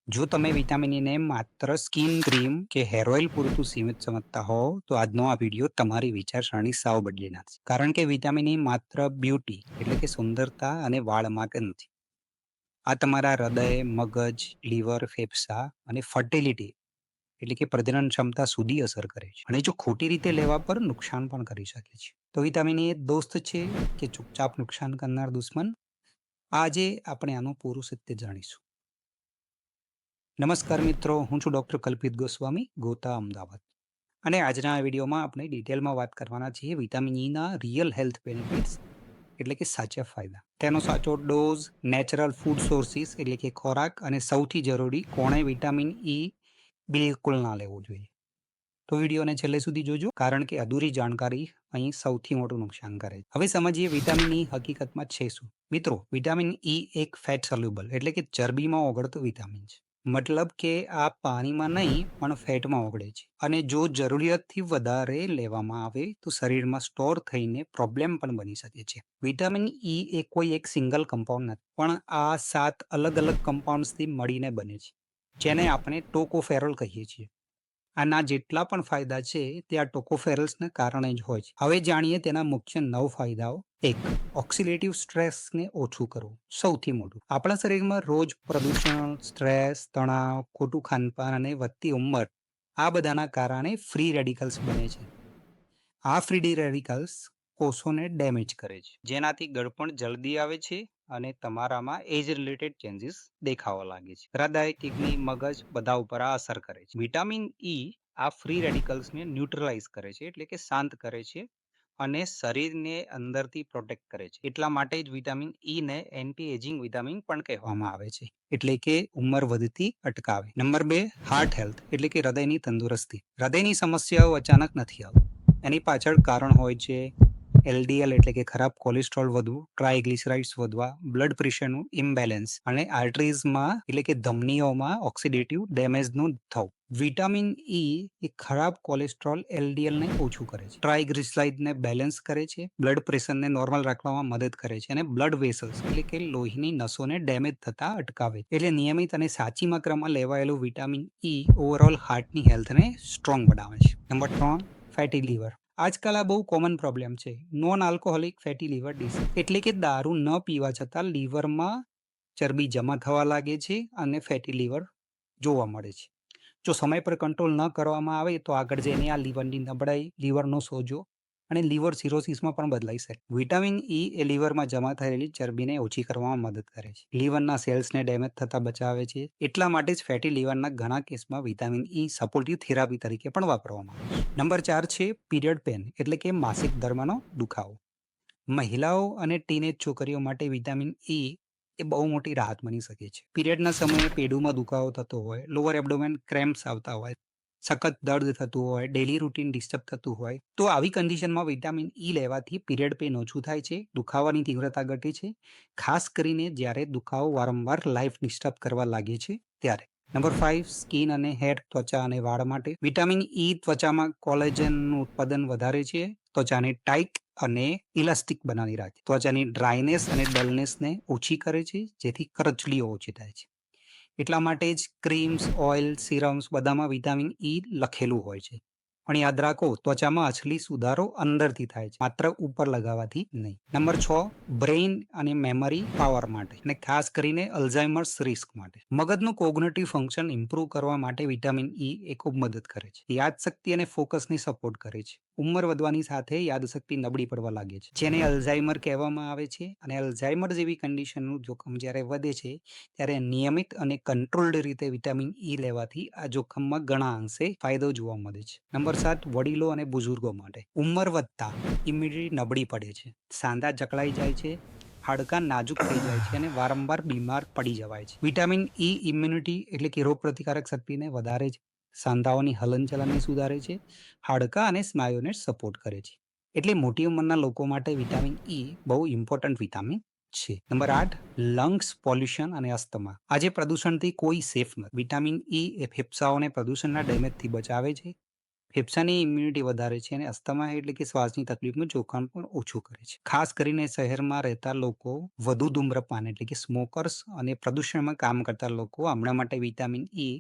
જો તમે વિટામિન ઈને માત્ર સ્કિન ક્રીમ કે હેર ઓઇલ પૂરતું સીમિત સમજતા હો તો આજનો આ વિડીયો તમારી વિચારસરણી સાવ બદલી નાખશે. કારણ કે વિટામિન ઈ માત્ર બ્યુટી એટલે કે સુંદરતા અને વાળ માટે નથી. આ તમારા હૃદય, મગજ, લીવર, ફેફસા અને ફર્ટિલિટી એટલે કે પ્રજનન ક્ષમતા સુધી અસર કરે છે અને જો ખોટી રીતે લેવા પર નુકસાન પણ કરી શકે છે. તો વિટામિન ઈ એક દોસ્ત છે કે ચૂપચાપ નુકસાન કરનાર દુશ્મન? આજે આપણે આનું પૂરું સત્ય જાણીશું. નમસ્કાર મિત્રો, હું છું ડૉક્ટર કલ્પિત ગોસ્વામી, ગોતા, અમદાવાદ. અને આજના આ વિડીયોમાં આપણે ડિટેલમાં વાત કરવાના છીએ વિટામિન ઈના રિયલ હેલ્થ બેનિફિટ્સ એટલે કે સાચા ફાયદા, તેનો સાચો ડોઝ, નેચરલ ફૂડ સોર્સિસ એટલે કે ખોરાક અને સૌથી જરૂરી કોણે વિટામિન ઈ બિલકુલ ના લેવું જોઈએ. તો વિડીયોને છેલ્લે સુધી જોજો કારણ કે અધૂરી જાણકારી અહીં સૌથી મોટું નુકસાન કરે છે. હવે સમજીએ વિટામિન ઈ હકીકતમાં છે શું. મિત્રો, વિટામિન ઈ એક ફેટ સોલ્યુબલ એટલે કે ચરબીમાં ઓગળતું વિટામિન છે. મતલબ કે આ પાણીમાં નહીં પણ ફેટમાં ઓગળે છે અને જો જરૂરિયાતથી વધારે લેવામાં આવે તો શરીરમાં સ્ટોર થઈને પ્રોબ્લેમ પણ બની શકે છે. વિટામિન ઈ એ કોઈ એક સિંગલ કમ્પાઉન્ડ નથી પણ આ 7 અલગ અલગ કમ્પાઉન્ડ્સથી મળીને બને છે, જેને આપણે ટોકોફેરોલ કહીએ છીએ. આના જેટલા પણ ફાયદા છે તે આ ટોકોફેરોલ્સને કારણે જ હોય છે. હવે જાણીએ તેના મુખ્ય 9 ફાયદાઓ. 1. ઓક્સિડેટિવ સ્ટ્રેસને ઓછું કરવું. સૌથી મોટું. આપણા શરીરમાં રોજ પ્રદૂષણ, સ્ટ્રેસ, તણાવ, ખોટું ખાનપાન અને વધતી ઉંમર આ બધાના કારણે ફ્રી રેડિકલ્સ બને છે. આ ફ્રી રેડિકલ્સ કોષોને ડેમેજ કરે છે, જેનાથી ગળપણ જલ્દી આવે છે અને તમારામાં એજ રિલેટેડ ચેન્જીસ દેખાવા લાગે છે. હૃદય, કિડની, મગજ બધા ઉપર આ અસર કરે છે. વિટામિન ઈ આ ફ્રી રેડિકલ્સને ન્યુટ્રલાઇઝ કરે છે એટલે કે શાંત કરે છે અને શરીરને અંદરથી પ્રોટેક્ટ કરે છે. એટલા માટે જ વિટામિન ઈ ને એન્ટી એજિંગ વિટામિન પણ કહેવામાં આવે છે, એટલે કે ઉંમર વધતી અટકાવે. નંબર 2, હાર્ટ હેલ્થ એટલે કે હૃદયની તંદુરસ્તી. હૃદયની સમસ્યાઓ અચાનક નથી આવતી. એની પાછળ કારણ હોય છે એલડીએલ એટલે કે ખરાબ કોલેસ્ટ્રોલ વધવું, ટ્રાયગ્લિસરાઇડ્સ વધવા, બ્લડ પ્રેશરનું ઇમ્બેલેન્સ અને આર્ટરીઝમાં એટલે કે ધમનીઓમાં ઓક્સિડેટિવ ડેમેજનું થવું. વિટામિન ઈ એ ખરાબ કોલેસ્ટ્રોલ એલડીએલને ઓછું કરે છે, ટ્રાયગ્લિસરાઇડને બેલેન્સ કરે છે, બ્લડ પ્રેશરને નોર્મલ રાખવામાં મદદ કરે છે અને બ્લડ વેસલ્સ એટલે કે લોહીની નસોને ડેમેજ થતા અટકાવે. એટલે નિયમિત અને સાચી માત્રામાં લેવાયેલું વિટામિન ઈ ઓવરઓલ હાર્ટની હેલ્થને સ્ટ્રોંગ બનાવે છે. Number 3, fatty liver. આજકાલ આ બહુ કોમન પ્રોબ્લેમ છે, non alcoholic fatty liver disease એટલે કે દારૂ ન પીવા છતાં લીવરમાં ચરબી જમા થવા લાગે છે અને ફેટી લીવર જોવા મળે છે. જો સમય પર કંટ્રોલ ન કરવામાં આવે તો આગળ જઈને આ લીવરની નબળાઈ, લીવરનો સોજો અને લીવર સિરોસિસમાં પણ બદલાઈ શકે. વિટામિન ઈ એ લીવરમાં જમા થયેલી ચરબીને ઓછી કરવામાં મદદ કરે છે, લીવરના સેલ્સને ડેમેજ થતા બચાવે છે. એટલા માટે જ ફેટી લીવરના ઘણા કેસમાં વિટામિન ઈ સપોર્ટિવ થેરાપી તરીકે પણ વાપરવામાં આવે છે. નંબર 4 છે પીરિયડ પેન એટલે કે માસિક ધર્મનો દુખાવો. મહિલાઓ અને ટીનેજ છોકરીઓ માટે વિટામિન ઈ એ બહુ મોટી રાહત બની શકે છે. પીરિયડના સમયે પેડુમાં દુખાવો થતો હોય, લોઅર એબ્ડોમેન ક્રેમ્પ્સ આવતા હોય, સખત દર્દ થતું હોય, ડેલી રૂટીન ડિસ્ટર્બ થતું હોય, તો આવી કન્ડિશનમાં વિટામિન ઈ લેવાથી પીરિયડ પેન ઓછું થાય છે, દુખાવાની તીવ્રતા ઘટે છે, ખાસ કરીને જ્યારે દુખાવો વારંવાર લાઈફ ડિસ્ટર્બ કરવા લાગે છે ત્યારે. નંબર 5, સ્કિન અને હેર, ત્વચા અને વાળ માટે. વિટામિન ઈ ત્વચામાં કોલેજનનું ઉત્પાદન વધારે છે, ત્વચાને ટાઈટ અને ઇલાસ્ટિક બનાવી રાખે, ત્વચાની ડ્રાયનેસ અને ડલનેસને ઓછી કરે છે, જેથી કરચલીઓ ઓછી થાય છે. એટલા માટે જ ક્રીમ્સ, ઓઇલ, સિરમ્સ બધામાં વિટામિન ઈ લખેલું હોય છે. પણ યાદ રાખો, ત્વચામાં અસલી સુધારો અંદરથી થાય છે, માત્ર ઉપર લગાવવાથી નહીં. નંબર 6, બ્રેઇન અને મેમરી પાવર માટે અને ખાસ કરીને અલ્ઝાઇમર્સ રિસ્ક માટે. મગજનું કોગ્નિટિવ ફંક્શન ઇમ્પ્રૂવ કરવા માટે વિટામિન ઈ એ ખૂબ મદદ કરે છે. યાદશક્તિ અને ફોકસને સપોર્ટ કરે છે. ઉંમર વધવાની સાથે યાદશક્તિ નબળી પડવા લાગે છે, જેને અલ્ઝાઇમર કહેવામાં આવે છે અને અલ્ઝાઇમર જેવી કન્ડિશનનું જોખમ જ્યારે વધે છે ત્યારે નિયમિત અને કંટ્રોલ્ડ રીતે વિટામિન ઈ લેવાથી આ જોખમમાં ઘણા અંશે ફાયદો જોવા મળે છે. નંબર 7, વડીલો અને બુઝુર્ગો માટે. ઉંમર વધતા ઇમ્યુનિટી નબળી પડે છે, સાંધા જકડાઈ જાય છે, હાડકાં નાજુક થઈ જાય છે અને વારંવાર બીમાર પડી જવાય છે. વિટામિન ઈ ઇમ્યુનિટી એટલે કે રોગ પ્રતિકારક શક્તિને વધારે છે, સાંધાઓની હલનચલનને સુધારે છે, હાડકાં અને સ્નાયુને સપોર્ટ કરે છે. એટલે મોટી ઉંમરના લોકો માટે વિટામિન ઈ બહુ ઇમ્પોર્ટન્ટ વિટામિન છે. નંબર 8, લંગ્સ, પોલ્યુશન અને અસ્થમા. આજે પ્રદૂષણથી કોઈ સેફ નથી. વિટામિન ઈ એ ફેફસાઓને પ્રદૂષણના ડેમેજથી બચાવે છે, ફેફસાની ઇમ્યુનિટી વધારે છે અને અસ્થમા એટલે કે શ્વાસની તકલીફનું જોખમ પણ ઓછું કરે છે. ખાસ કરીને શહેરમાં રહેતા લોકો, વધુ ધૂમ્રપાન એટલે કે સ્મોકર્સ અને પ્રદૂષણમાં કામ કરતા લોકો હમણાં માટે વિટામિન ઈ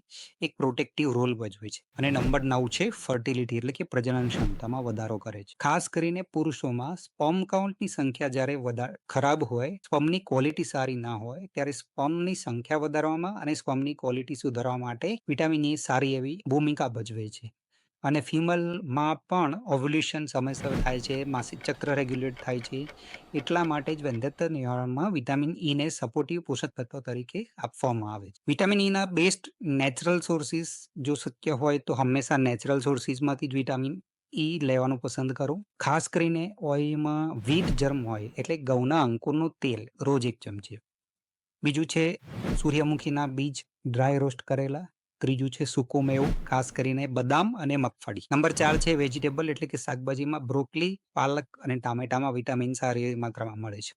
એક પ્રોટેક્ટિવ રોલ ભજવે છે. અને નંબર 9 છે ફર્ટિલિટી એટલે કે પ્રજનન ક્ષમતામાં વધારો કરે છે. ખાસ કરીને પુરુષોમાં સ્પર્મ કાઉન્ટની સંખ્યા જ્યારે ખરાબ હોય, સ્પર્મની ક્વોલિટી સારી ના હોય, ત્યારે સ્પર્મની સંખ્યા વધારવામાં અને સ્પર્મની ક્વોલિટી સુધારવા માટે વિટામિન ઈ સારી એવી ભૂમિકા ભજવે છે. અને ફિમેલમાં પણ ઓવ્યુલેશન સમયસર થાય છે, માસિક ચક્ર રેગ્યુલેટ થાય છે. એટલા માટે જ વંધ્યત્વ નિવારણમાં વિટામિન ઈને સપોર્ટિવ પોષક તત્વ તરીકે આપવામાં આવે છે. વિટામિન ઈના બેસ્ટ નેચરલ સોર્સિસ જો શક્ય હોય તો હંમેશા નેચરલ સોર્સિસમાંથી જ વિટામિન ઈ લેવાનું પસંદ કરો. ખાસ કરીને ઓઇલમાં વ્હીટ જર્મ હોય એટલે ઘઉંના અંકુરનું તેલ રોજ 1 ચમચી. બીજું છે સૂર્યમુખીના બીજ ડ્રાય રોસ્ટ કરેલા. ત્રીજું છે સૂકો મેવો, ખાસ કરીને બદામ અને મગફળી. નંબર 4 છે વેજીટેબલ એટલે કે શાકભાજીમાં બ્રોકલી, પાલક અને ટામેટામાં વિટામિન સારી માત્રામાં મળે છે.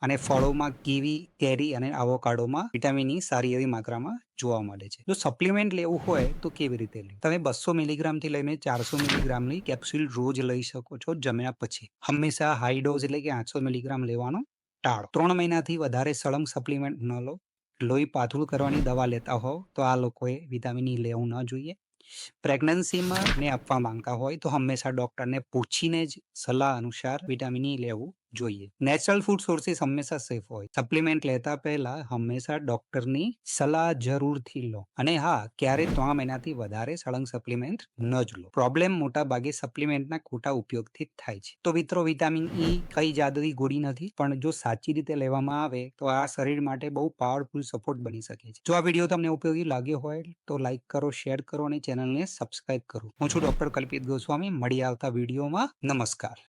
અને ફળોમાં કીવી, કેરી અને આવોકાડોમાં વિટામિન ઈ સારી એવી માત્રામાં જોવા મળે છે. જો સપ્લિમેન્ટ લેવું હોય તો કેવી રીતે લેવું? તમે 200 મિલીગ્રામથી લઈને 400 મિલીગ્રામની કેપ્સ્યુલ રોજ લઈ શકો છો જમ્યા પછી. હંમેશા હાઈ ડોઝ એટલે કે 800 મિલીગ્રામ લેવાનો ટાળો. 3 મહિનાથી વધારે સળંગ સપ્લિમેન્ટ ન લો. લોહી પાતળું કરવાની દવા લેતા હોવ તો આ લોકોએ વિટામિન ઈ લેવું ન જોઈએ. પ્રેગ્નન્સીમાં ને આપવા માંગતા હોય તો હંમેશા ડોક્ટરને પૂછીને જ સલાહ અનુસાર વિટામિન ઈ લેવું જોઈએ. નેચરલ ફૂડ સોર્સિસ હંમેશા સેફ હોય. સપ્લિમેન્ટ લેતા પહેલા હંમેશા ડોક્ટરની સલાહ જરૂરથી લો. અને હા, ક્યારે 3 મહિનાથી વધારે સળંગ સપ્લિમેન્ટ ન જ લો. પ્રોબ્લેમ મોટા ભાગે સપ્લિમેન્ટના ખોટા ઉપયોગથી જ થાય છે. તો મિત્રો, વિટામિન ઈ કઈ જાદુઈ ગોળી નથી, પણ જો સાચી રીતે લેવામાં આવે તો આ શરીર માટે બહુ પાવરફુલ સપોર્ટ બની શકે છે. જો આ વિડીયો તમને ઉપયોગી લાગ્યો હોય તો લાઈક કરો, શેર કરો અને ચેનલને સબસ્ક્રાઇબ કરો. હું છું ડોક્ટર કલ્પિત ગોસ્વામી. મળી આવતા વિડીયોમાં. નમસ્કાર.